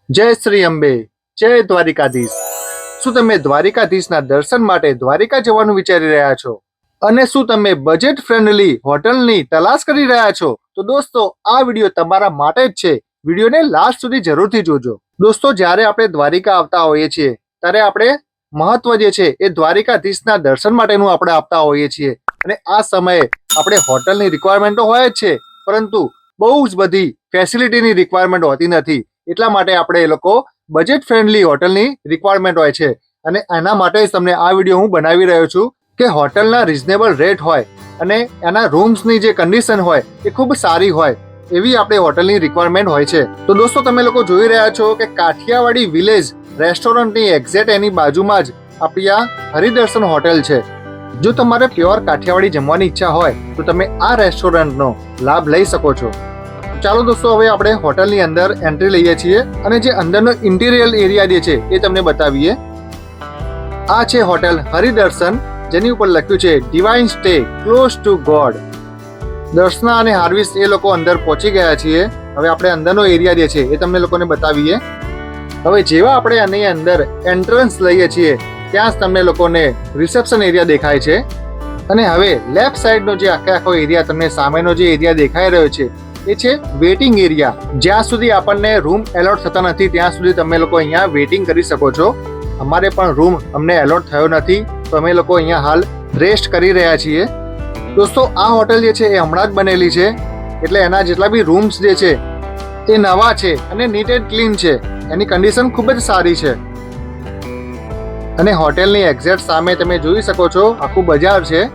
જય શ્રી અંબે, જય દ્વારિકાધીશ. શું તમે દ્વારિકાધીશના દર્શન માટે દ્વારિકા જવાનું વિચારી રહ્યા છો અને શું તમે બજેટ ફ્રેન્ડલી હોટલની તલાશ કરી રહ્યા છો? તો દોસ્તો, આ વિડીયો તમારા માટે જ છે. વિડીયોને લાસ્ટ સુધી જરૂરથી જોજો. દોસ્તો, જ્યારે આપણે દ્વારિકા આવતા હોઈએ છીએ ત્યારે આપણે મહત્વ જે છે એ દ્વારિકાધીશના દર્શન માટેનું આપણે આપતા હોઈએ છીએ અને આ સમયે આપણે હોટલની રિક્વાયરમેન્ટો હોય જ છે, પરંતુ બહુ જ બધી ફેસિલિટીની રિક્વાયરમેન્ટ હોતી નથી. એટલા માટે આપણે એ લોકો બજેટ ફ્રેન્ડલી હોટલની રિક્વાયરમેન્ટ હોય છે અને એના માટે જ તમને આ વિડીયો હું બનાવી રહ્યો છું કે હોટલના રિઝનેબલ રેટ હોય અને એના રૂમ્સની જે કન્ડિશન હોય એ ખૂબ સારી હોય એવી આપણે હોટલની રિક્વાયરમેન્ટ હોય છે. તો દોસ્તો, તમે લોકો જોઈ રહ્યા છો કે કાઠિયાવાડી વિલેજ રેસ્ટોરન્ટની એક્ઝેક્ટ એની બાજુમાં જ આપણી આ હરિદર્શન હોટેલ છે. જો તમારે પ્યોર કાઠિયાવાડી જમવાની ઈચ્છા હોય તો તમે આ રેસ્ટોરન્ટનો લાભ લઈ શકો છો. ચાલો દોસ્તો, હવે આપણે હોટલની અંદર એન્ટ્રી લઈએ છીએ અને જે અંદરનો ઇન્ટિરિયર એરિયા જે છે એ તમને બતાવીએ. આ છે હોટેલ હરિદર્શન, જેની ઉપર લખ્યું છે divine stay close to God. Darshana અને હાર્વિસ એ લોકો અંદર પહોંચી ગયા છીએ. હવે આપણે અંદરનો એરિયા જે છે એ તમને લોકોને બતાવીએ. હવે જેવા આપણે આની અંદર એન્ટ્રન્સ લઈએ છીએ ત્યાં જ તમને લોકોને રિસેપ્શન એરિયા દેખાય છે અને હવે લેફ્ટ સાઈડનો જે આખો એરિયા તમને સામેનો જે એરિયા દેખાઈ રહ્યો છે એ છે વેઇટિંગ એરિયા. જ્યાં સુધી આપણને રૂમ એલોટ થતા નથી ત્યાં સુધી તમે લોકો અહીંયા વેઇટિંગ કરી શકો છો. અમારે પણ રૂમ અમને એલોટ થયો નથી તો અમે લોકો અહીંયા હાલ રેસ્ટ કરી રહ્યા છીએ. દોસ્તો, આ હોટેલ જે છે એ હમણાં જ બનેલી છે એટલે એના જેટલા બી રૂમ્સ જે છે એ નવા છે અને નીટ એન્ડ ક્લીન છે. એની કન્ડિશન ખૂબ જ સારી છે અને હોટેલની એક્ઝેક્ટ સામે તમે જોઈ શકો છો આખું બજાર છે.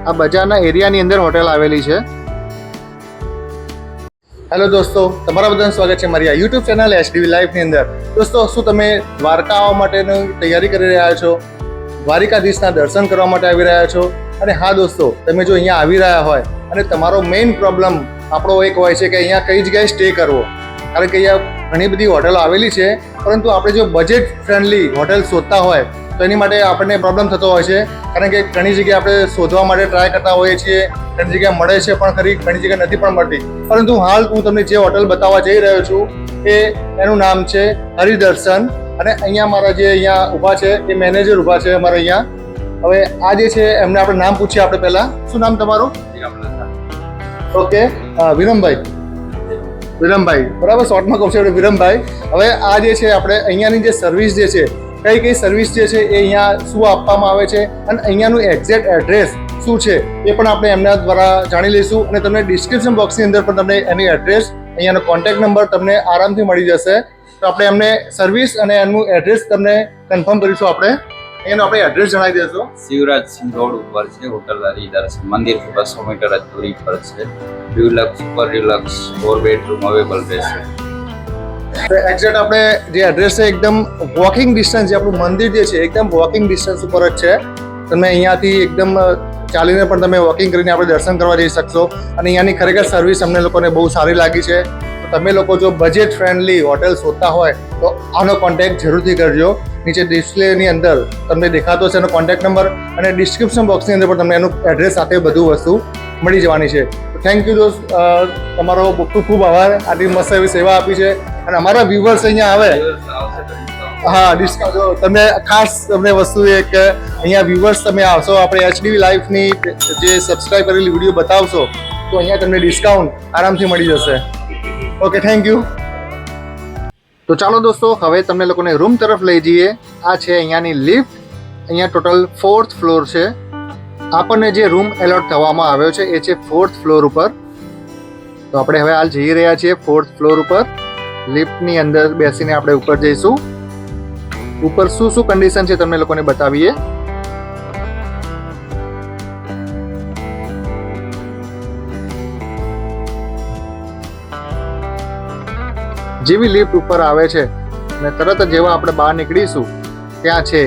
આ બજારના એરિયાની અંદર હોટેલ આવેલી છે. હેલો દોસ્તો, તમારા બધાનું સ્વાગત છે મારી આ યુટ્યુબ ચેનલ HDV લાઈફની અંદર. દોસ્તો, શું તમે દ્વારકા આવવા માટેની તૈયારી કરી રહ્યા છો? દ્વારિકાધીશના દર્શન કરવા માટે આવી રહ્યા છો? અને હા દોસ્તો, તમે જો અહીંયા આવી રહ્યા હોય અને તમારો મેઇન પ્રોબ્લેમ આપણો એક હોય છે કે અહીંયા કઈ જગ્યાએ સ્ટે કરવો, કારણ કે અહીંયા ઘણી બધી હોટલો આવેલી છે, પરંતુ આપણે જો બજેટ ફ્રેન્ડલી હોટેલ શોધતા હોય તો એની માટે આપણને પ્રોબ્લેમ થતો હોય છે, કારણ કે ઘણી જગ્યાએ આપણે શોધવા માટે ટ્રાય કરતા હોઈએ છીએ. ઘણી જગ્યાએ મળે છે પણ ખરી, ઘણી જગ્યાએ નથી પણ મળતી. પરંતુ હાલ હું તમને જે હોટલ બતાવવા જઈ રહ્યો છું એનું નામ છે હરિદર્શન અને અહીંયા મારા જે અહીંયા ઊભા છે એ મેનેજર ઊભા છે અમારા અહીંયા. હવે આ જે છે એમને આપણે નામ પૂછીએ. આપણે પહેલાં શું નામ તમારું? ઓકે, વિરમભાઈ. વિરમભાઈ, બરાબર, શોર્ટમાં કહું છું આપણે વિરમભાઈ. હવે આ જે છે આપણે અહીંયાની જે સર્વિસ જે છે, કઈ કઈ સર્વિસ જે છે એ અહીંયા શું આપવામાં આવે છે અને અહીંયાનું એક્ઝેક્ટ એડ્રેસ શું છે એ પણ આપણે એમના દ્વારા જાણી લઈશું અને તમને ડિસ્ક્રિપ્શન બોક્સની અંદર પણ તમને એની એડ્રેસ, અહીંયાનો કોન્ટેક્ટ નંબર તમને આરામથી મળી જશે. તો આપણે એમને સર્વિસ અને એનું એડ્રેસ તમને કન્ફર્મ કરીશું. આપણે અહીંયાનો આપણે એડ્રેસ જણાવી દઈશું. શિવરાજ સિંહ રોડ ઉપર છે હોટલ હરિદર્શન. મંદિરથી 200 મીટર જ દૂરી પર છે. Deluxe, super deluxe 4 bedroom available રહેશે. એક્ઝેક્ટ આપણે જે એડ્રેસ છે એકદમ વોકિંગ ડિસ્ટન્સ છે. આપણું મંદિર જે છે એકદમ વોકિંગ ડિસ્ટન્સ ઉપર જ છે. તમે અહીંયાથી એકદમ ચાલીને પણ તમે વોકિંગ કરીને આપણે દર્શન કરવા જઈ શકશો અને અહીંયાની ખરેખર સર્વિસ અમને લોકોને બહુ સારી લાગી છે. તો તમે લોકો જો બજેટ ફ્રેન્ડલી હોટેલ શોધતા હોય તો આનો કોન્ટેક્ટ જરૂરથી કરજો. નીચે ડિસ્પ્લેની અંદર તમને દેખાતો છે એનો કોન્ટેક્ટ નંબર અને ડિસ્ક્રિપ્શન બોક્સની અંદર પણ તમને એનું એડ્રેસ સાથે બધું વસ્તુ મળી જવાની છે. થેન્ક યુ દોસ્ત, તમારો ખૂબ ખૂબ આભાર. આટલી મસ્ત એવી સેવા આપી છે અને અમારા વ્યુઅર્સ અહીંયા આવે, હા, ડિસ્કાઉન્ટ તમે ખાસ તમને વસ્તુ એ કે અહીંયા વ્યુઅર્સ તમે આવશો, આપણે HDV લાઈફની જે સબસ્ક્રાઈબ કરેલી વિડીયો બતાવશો તો અહીંયા તમને ડિસ્કાઉન્ટ આરામથી મળી જશે. Okay, thank you. તો ચાલો દોસ્તો, હવે તમને લોકોને રૂમ તરફ લઈ જઈએ. આ છે અહીંયાની લિફ્ટ. અહીંયા ટોટલ 4th ફ્લોર છે. આપણને જે રૂમ એલોટ થવામાં આવ્યો છે એ છે 4th ફ્લોર ઉપર. તો આપણે હવે હાલ જઈ રહ્યા છીએ 4th ફ્લોર ઉપર. લિફ્ટની અંદર બેસીને આપણે ઉપર જઈશું. ઉપર શું શું કન્ડિશન છે તમને લોકોને બતાવીએ. જેવી લિફ્ટ ઉપર આવે છે અને તરત જ જેવા આપણે બહાર નીકળીશું ત્યાં છે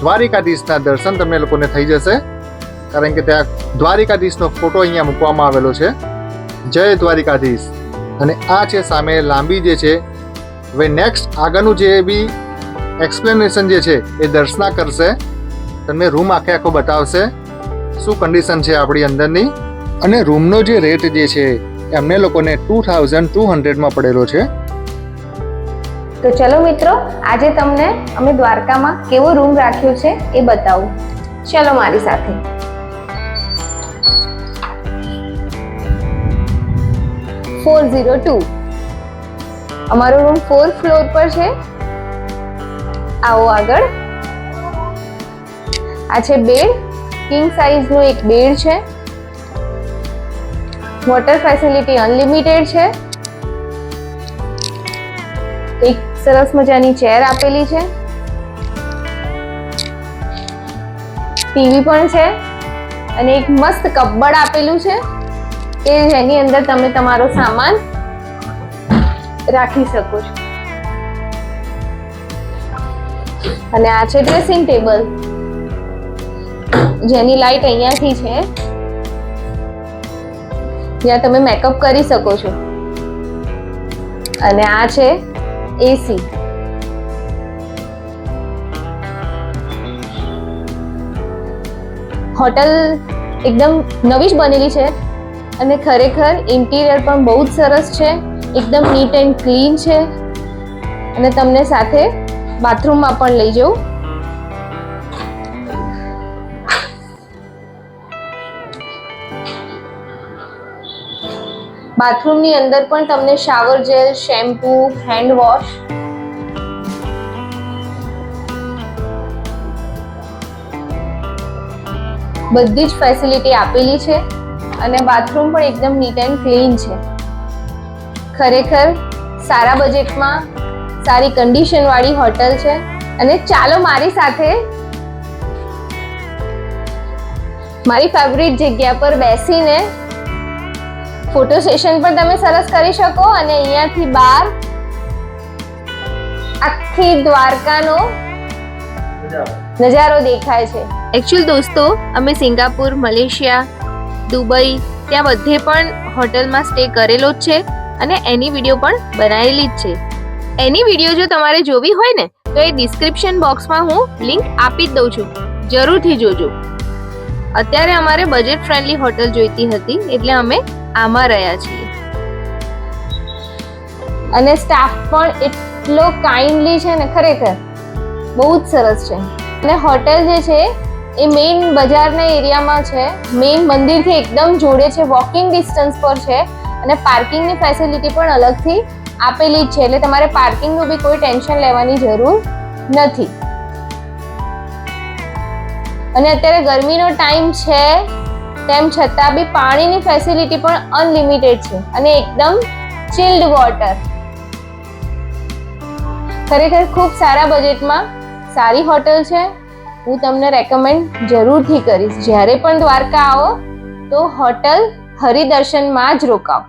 દ્વારિકાધીશના દર્શન તમને લોકોને થઈ જશે, કારણ કે ત્યાં દ્વારિકાધીશનો ફોટો અહીંયા મૂકવામાં આવેલો છે. જય દ્વારિકાધીશ. અને આ છે સામે લાંબી જે છે. હવે નેક્સ્ટ આગળનું જે બી એક્સપ્લેનેશન જે છે એ દર્શના કરશે, તમને રૂમ આખો બતાવશે શું કન્ડિશન છે આપણી અંદરની. અને રૂમનો જે રેટ જે છે એમને લોકોને 2200માં પડેલો છે. તો ચલો મિત્રો, આજે તમને અમે દ્વારકામાં કેવો રૂમ રાખ્યો છે એ બતાવું. ચલો મારી સાથે. અમારો રૂમ 4th ફ્લોર પર છે. આવો આગળ. આ છે બેડ. કિંગ સાઇઝ નો એક બેડ છે. વોટર ફેસિલિટી અનલિમિટેડ છે. એક સરસ મજાની ચેર આપેલી છે. ટીવી પણ છે અને એક મસ્ત કપબોર્ડ આપેલું છે કે જેની અંદર તમે તમારો સામાન રાખી શકો છો. અને આ છે ડ્રેસિંગ ટેબલ, જેની લાઈટ અહીંયાથી છે, જ્યાં તમે મેકઅપ કરી શકો છો. અને આ છે એસી. હોટલ એકદમ નવી જ બનેલી છે અને ખરેખર ઇન્ટિરિયર પણ બહુ જ સરસ છે. એકદમ નીટ એન્ડ ક્લીન છે. અને તમને સાથે બાથરૂમમાં પણ લઈ જાઉં. બાથરૂમની અંદર પણ તમને shower gel, shampoo, hand wash, બધી જ ફેસિલિટી આપેલી છે. અને બાથરૂમ પણ એકદમ નીટ એન્ડ ક્લીન છે. ખરેખર સારા બજેટમાં સારી કન્ડિશન વાળી હોટલ છે. અને ચાલો મારી સાથે મારી ફેવરિટ જગ્યા પર બેસીને ફોટો સેશન પણ તમે સરસ કરી શકો. અને અહીંયાથી બહાર આખી દ્વારકાનો નજારો દેખાય છે. એકચ્યુઅલ દોસ્તો, અમે સિંગાપુર, મલેશિયા, દુબઈ ત્યાં બધે પણ હોટલમાં સ્ટે કરેલો જ છે અને એની વિડીયો પણ બનાવેલી જ છે. એની વિડીયો જો તમારે જોવી હોય ને તો એ ડિસ્ક્રિપ્શન બોક્સમાં હું લિંક આપી જ દઉં છું, જરૂરથી જોજો. અત્યારે અમારે બજેટ ફ્રેન્ડલી હોટલ જોઈતી હતી એટલે અમે આમાં રહ્યા છીએ. અને સ્ટાફ પણ એટલો કાઇન્ડલી છે ને, ખરેખર બહુ જ સરસ છે. અને હોટલ જે છે એ મેઇન બજારના એરિયામાં છે. મેઇન મંદિરથી એકદમ જોડે છે, વોકિંગ ડિસ્ટન્સ પર છે. અને પાર્કિંગની ફેસિલિટી પણ અલગથી આપેલી જ છે, એટલે તમારે પાર્કિંગનું બી કોઈ ટેન્શન લેવાની જરૂર નથી. અને અત્યારે ગરમીનો ટાઈમ છે તેમ છતાં બી પાણીની ફેસિલિટી પણ અનલિમિટેડ છે અને એકદમ ચિલ્ડ વોટર. ખરેખર ખૂબ સારા બજેટમાં સારી હોટલ છે. હું તમને રેકમેન્ડ જરૂરથી કરીશ. જ્યારે પણ દ્વારકા આવો તો હોટલ હરિદર્શનમાં જ રોકાઓ.